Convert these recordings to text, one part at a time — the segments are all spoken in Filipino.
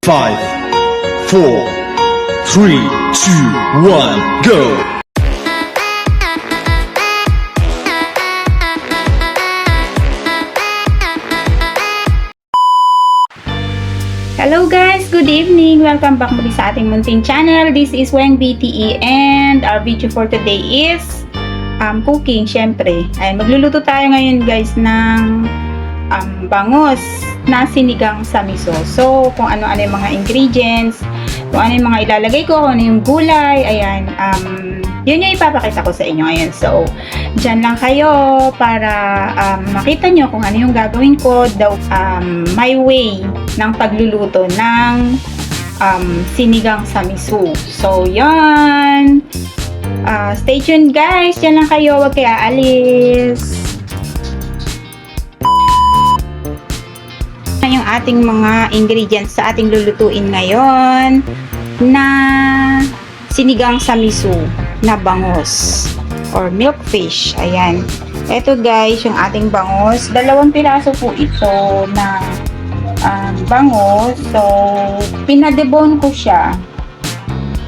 5, 4, 3, 2, 1, go! Hello guys! Good evening! Welcome back muli sa ating munting channel. This is Weng BTE and our video for today is cooking, syempre. Ay, magluluto tayo ngayon guys ng bangos na sinigang sa miso. So, kung ano-ano yung mga ingredients, kung ano yung mga ilalagay ko, kung ano yung gulay, ayan, yun yung ipapakita ko sa inyo ngayon. So, dyan lang kayo para makita nyo kung ano yung gagawin ko, my way ng pagluluto ng sinigang sa miso. So, yan. Stay tuned guys. Dyan lang kayo. Huwag kayo aalis. Yung ating mga ingredients sa ating lulutuin ngayon na sinigang sa miso na bangos or milkfish. Ayan. Ito guys, yung ating bangos. 2 piraso po ito na bangos. So, pinadebone ko siya.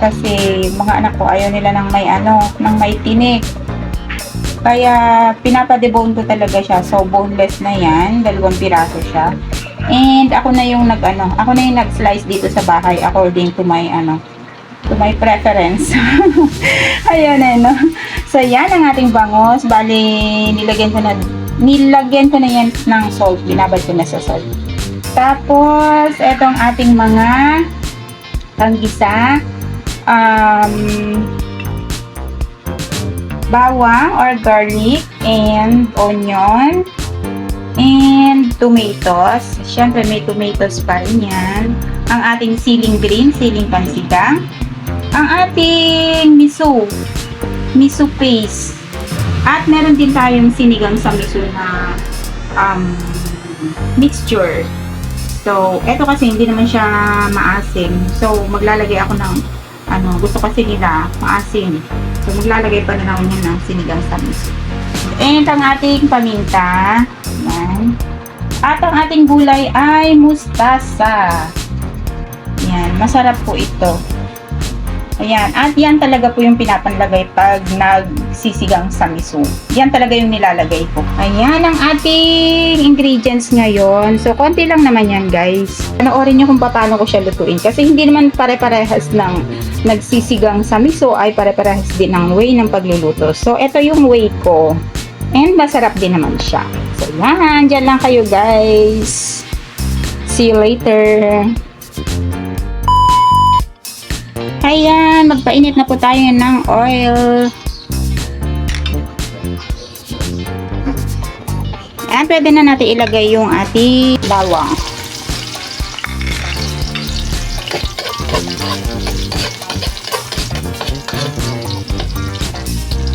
Kasi mga anak ko ayaw nila ng may tinik. Kaya pinapadebone ko talaga siya. So, boneless na yan. 2 piraso siya. And ako na yung nag-slice dito sa bahay according to my preference. Ayan no. So yan ang ating bangos. Bali nilagyan ko na yan ng salt. Binabad ko na sa salt. Tapos etong ating mga panggisa, bawang or garlic and onion and tomatoes. Siyempre may tomatoes pa rin yan. Ang ating siling green, siling pansigang. Ang ating miso paste. At meron din tayong sinigang sa miso na mixture. So, eto kasi hindi naman siya maasim. So, maglalagay ako ng gusto kasi nila maasim. So, maglalagay pa rin ako niya ng sinigang sa miso. And ang ating paminta. Yan. At ang ating gulay ay mustasa. Yan. Masarap po ito. Ayan. At yan talaga po yung pinapanlagay pag nagsisigang sa miso. Yan talaga yung nilalagay ko. Ayan ang ating ingredients ngayon. So, konti lang naman yan guys. Panoorin nyo kung paano ko siya lutuin. Kasi hindi naman pare-parehas ng nagsisigang sa miso ay pare-parehas din ng way ng pagluluto. So, ito yung way ko. And masarap din naman siya. So, yan. Diyan lang kayo, guys. See you later. Ayan. Magpainit na po tayo ng oil. Ayan. Pwede na natin ilagay yung ating bawang.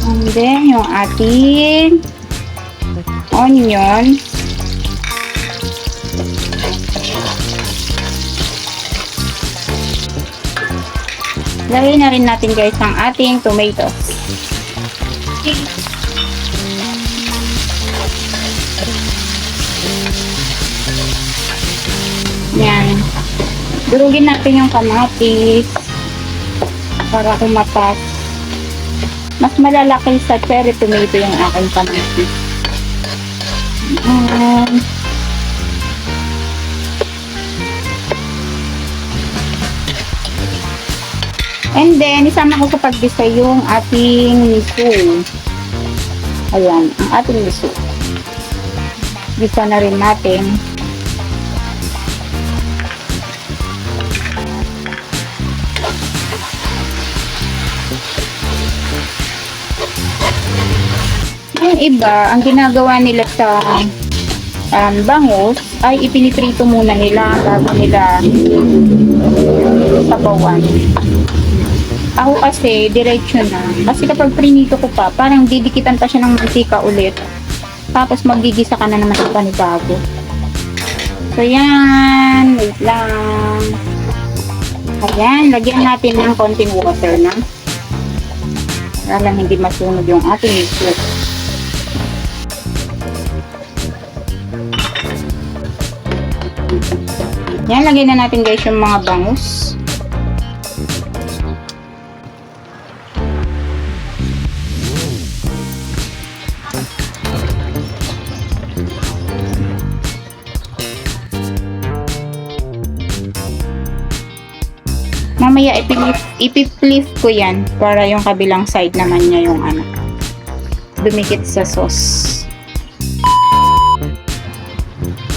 And then, yung ating onion. Lagay na rin natin guys ang ating tomatoes. Yan. Durugin natin yung kamatis para kumatas. Mas malalaki sa cherry tomato yung aking kamatis. And then, isama ko sa paggisa yung ating miso. Ayan, ang ating miso. Gisa na rin natin. Yung iba, ang ginagawa nila sa bangos ay ipiniprito muna nila bago nila sabawan. Ako kasi, diretso na. Kasi kapag prinito ko pa, parang didikitan pa siya ng mantika ulit. Tapos magigisa ka na naman sa panibago. So, yan. Wait lang. Ayan. Lagyan natin ng konting water na. Para lang hindi masunog yung ating miso. Yan, lagyan na natin guys yung mga bangus. Mamaya ipipleaf ko yan para yung kabilang side naman niya yung ano, dumikit sa sauce.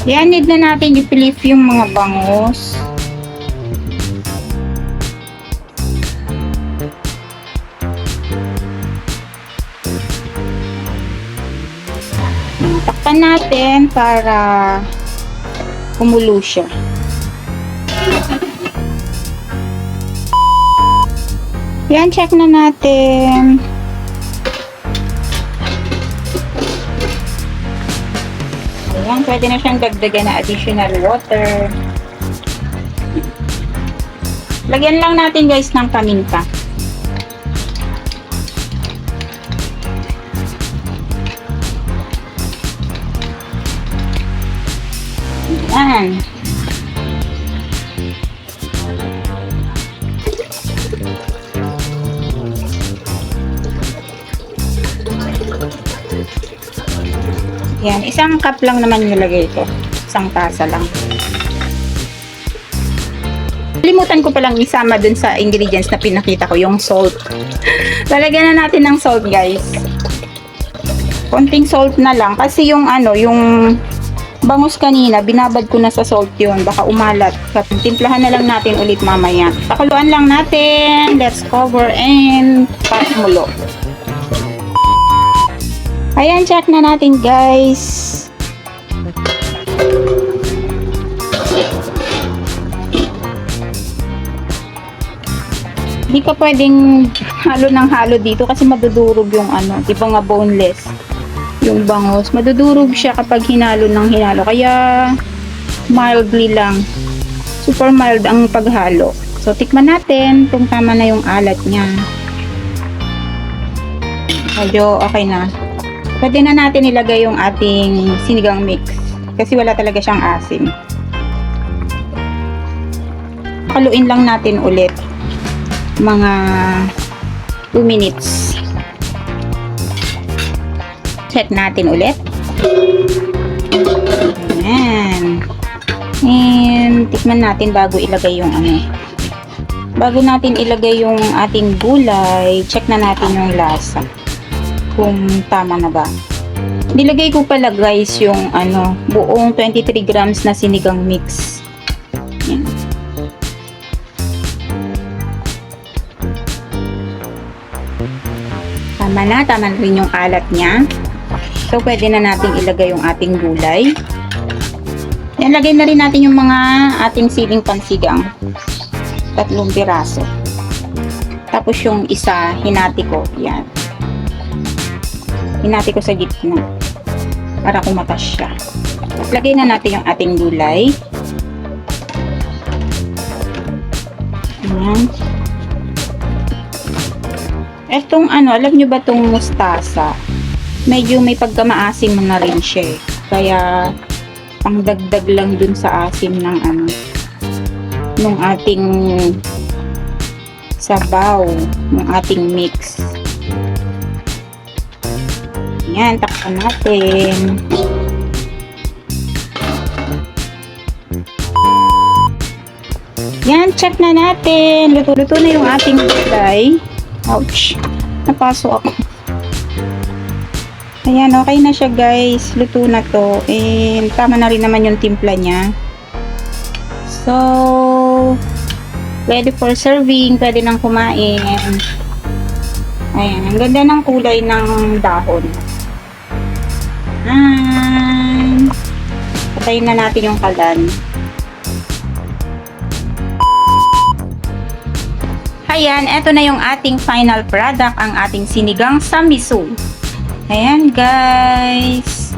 Yan, need na natin i-pleaf yung mga bangus. Takpan natin para kumulo siya. Yan, check na natin. Ayan, pwede na siyang dagdagan na additional water. Lagyan lang natin guys ng paminta. Ayan. Yan, isang cup lang naman nilagay ito. Isang tasa lang. Limutan ko palang isama dun sa ingredients na pinakita ko, yung salt. Lalagyan na natin ng salt, guys. Konting salt na lang. Kasi yung ano, yung bangus kanina, binabad ko na sa salt yun. Baka umalat. Timplahan na lang natin ulit mamaya. Pakuluan lang natin. Let's cover and pakumulo. Ayan, check na natin guys. Hindi ka pwedeng halo ng halo dito kasi madudurog yung ano, di ba nga boneless yung bangus. Madudurog siya kapag hinalo ng hinalo. Kaya mildly lang. Super mild ang paghalo. So, tikman natin kung tama na yung alat niya. Medyo okay na. Pwede na natin ilagay yung ating sinigang mix. Kasi wala talaga siyang asim. Haluin lang natin ulit. Mga 2 minutes. Check natin ulit. Ayan. And tikman natin bago ilagay yung ano. Bago natin ilagay yung ating gulay, check na natin yung lasa. Kung tama na ba. Nilagay ko pala guys yung ano, buong 23 grams na sinigang mix. Yan. Tama na rin yung alat niya. So pwede na natin ilagay yung ating gulay. Yan, lagay na rin natin yung mga ating siling pansigang. 3 piraso. Tapos yung isa, hinati ko. Yan. Hinati ko sa gitna para kumatas siya. Lagay na natin yung ating gulay. Ayan. Etong ano, alam nyo ba tong mustasa? Medyo may pagkamaasim na rin siya eh. Kaya pangdagdag lang dun sa asim ng ano, nung ating sabaw, ng ating mix. Yan, takpan natin. Yan, check na natin. Luto-luto na yung ating gulay. Ouch. Napaso ako. Ayan, okay na siya guys. Luto na to. And tama na rin naman yung timpla niya. So, ready for serving. Pwede nang kumain. Ayan, ang ganda ng kulay ng dahon. Ayan. Patayin na natin yung kalan. Ayan, eto na yung ating final product, ang ating sinigang sa miso. Ayan guys.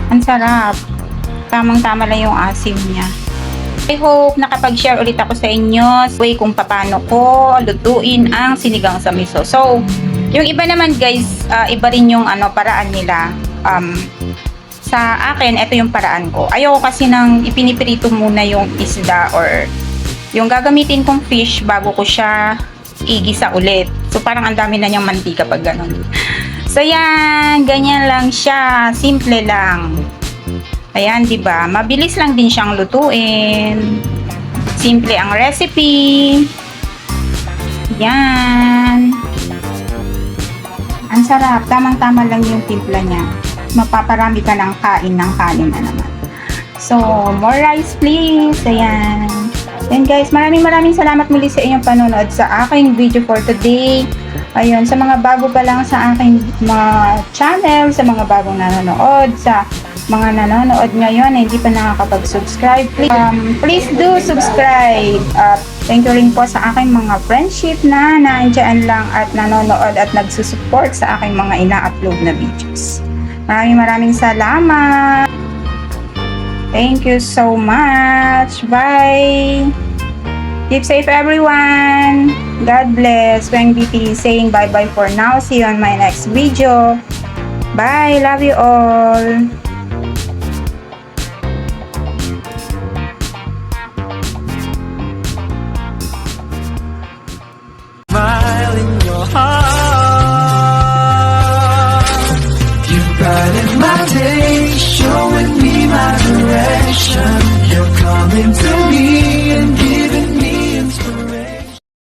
Ang sarap. Tamang-tama lang yung asim niya. I hope nakapag-share ulit ako sa inyo way kung paano ko lutuin ang sinigang sa miso. So, yung iba naman guys, iba rin yung ano, paraan nila. sa akin, ito yung paraan ko. Ayoko kasi nang ipiniprito muna yung isda or yung gagamitin kong fish bago ko siya igisa ulit. So, parang ang dami na niyang mantika pag ganun. So, yan. Ganyan lang siya. Simple lang. Ayan, di ba? Mabilis lang din siyang lutuin. Simple ang recipe. Yan. Ang sarap. Tamang-tama lang yung timpla niya. Mapaparami ka ng kain na naman. So, more rice please. Ayan. Then guys, maraming salamat muli sa inyong panonood sa aking video for today. Ayun, sa mga bago pa lang sa aking mga channel, sa mga bagong nanonood, sa mga nanonood ngayon na hindi pa nakakapag-subscribe, please do subscribe. Thank you rin po sa aking mga friendship na nandiyan lang at nanonood at nagsusupport sa aking mga ina-upload na videos. Maraming salamat. Thank you so much. Bye. Keep safe everyone. God bless. Weng BP saying bye-bye for now. See you on my next video. Bye. Love you all. Smile in your heart. You brighten my day, showing me my